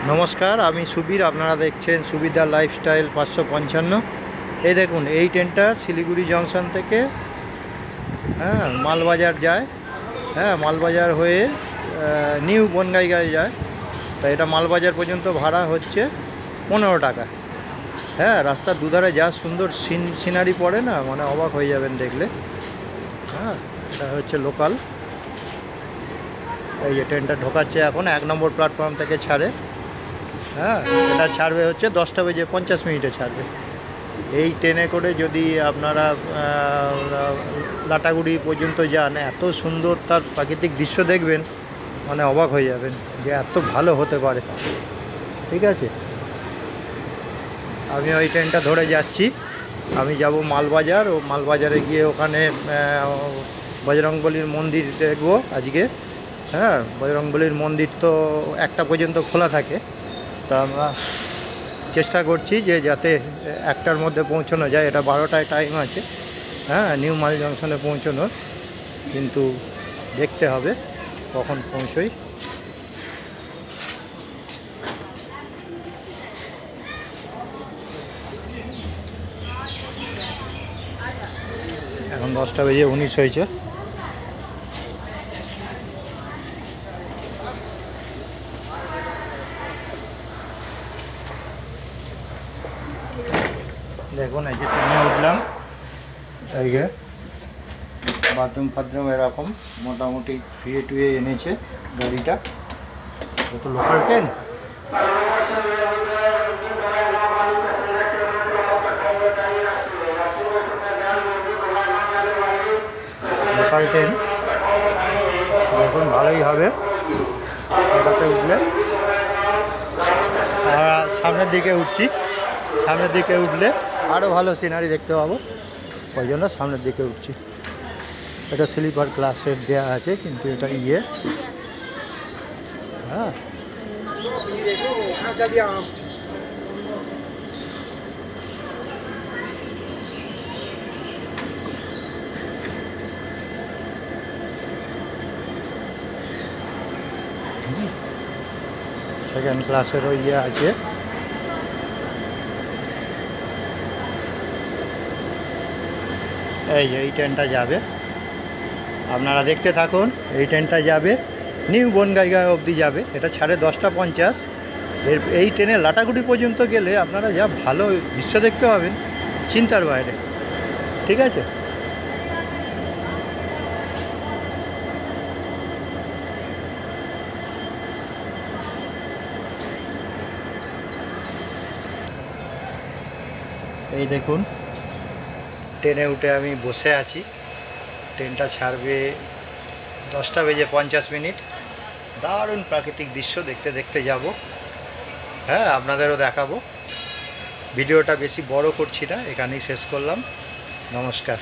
নমস্কার, আমি সুবীর। আপনারা দেখছেন সুবিধা লাইফস্টাইল 555। এই দেখুন, এই ট্রেনটা শিলিগুড়ি জংশন থেকে মালবাজার যায়। মালবাজার হয়ে নিউ বনগাইগাঁও যায়। তা এটা মালবাজার পর্যন্ত ভাড়া হচ্ছে 15 টাকা। রাস্তার দুধারে যা সুন্দর সিনারি পড়ে না, মানে অবাক হয়ে যাবেন দেখলে। এটা হচ্ছে লোকাল। এই যে ট্রেনটা ঢোকাচ্ছে এখন 1 নম্বর প্ল্যাটফর্ম থেকে ছাড়ে। এটা ছাড়বে হচ্ছে 10:50 ছাড়বে। এই ট্রেনে করে যদি আপনারা লাটাগুড়ি পর্যন্ত যান, এত সুন্দর তার প্রাকৃতিক দৃশ্য দেখবেন, মানে অবাক হয়ে যাবেন যে এত ভালো হতে পারে। ঠিক আছে, আমি ওই ট্রেনটা ধরে যাচ্ছি। আমি যাব মালবাজার, ও মালবাজারে গিয়ে ওখানে বজরংবলীর মন্দির দেখবো আজকে। বজরংবলীর মন্দির তো 1টা পর্যন্ত খোলা থাকে। তা আমরা চেষ্টা করছি যে যাতে 1টার মধ্যে পৌঁছানো যায়। এটা 12টায় টাইম আছে নিউ মাল জংশনে পৌঁছানোর, কিন্তু দেখতে হবে কখন পৌঁছোই। এখন 10:19 হয়েছে। দেখুন, এই যে ট্রেনে উঠলাম, এই যে বাথরুম এরকম মোটামুটি ধুয়ে টুয়ে এনেছে গাড়িটা। তো লোকাল ট্রেন, দেখুন ভালোই হবে এটাতে উঠলে। আর সামনের দিকে উঠলে আরও ভালো সিনারি দেখতে পাবো, ওই জন্য সামনের দিকে উঠছি। এটা স্লিপার ক্লাসের দেওয়া আছে, কিন্তু এটা সেকেন্ড ক্লাসেরও আছে। এই ট্রেনটা যাবে, আপনারা দেখতে থাকুন। এই ট্রেনটা যাবে নিউ বনগাইগাঁও অবধি যাবে। এটা ছাড়ে 10:50। এই ট্রেনে লাটাগুড়ি পর্যন্ত গেলে আপনারা যা ভালো দৃশ্য দেখতে পাবেন, চিন্তার বাইরে। ঠিক আছে, এই দেখুন ট্রেনে উঠে আমি বসে আছি। ট্রেনটা ছাড়বে 10:50। দারুণ প্রাকৃতিক দৃশ্য দেখতে দেখতে যাব। আপনাদেরও দেখাবো। ভিডিওটা বেশি বড় করছি না, এখানেই শেষ করলাম। নমস্কার।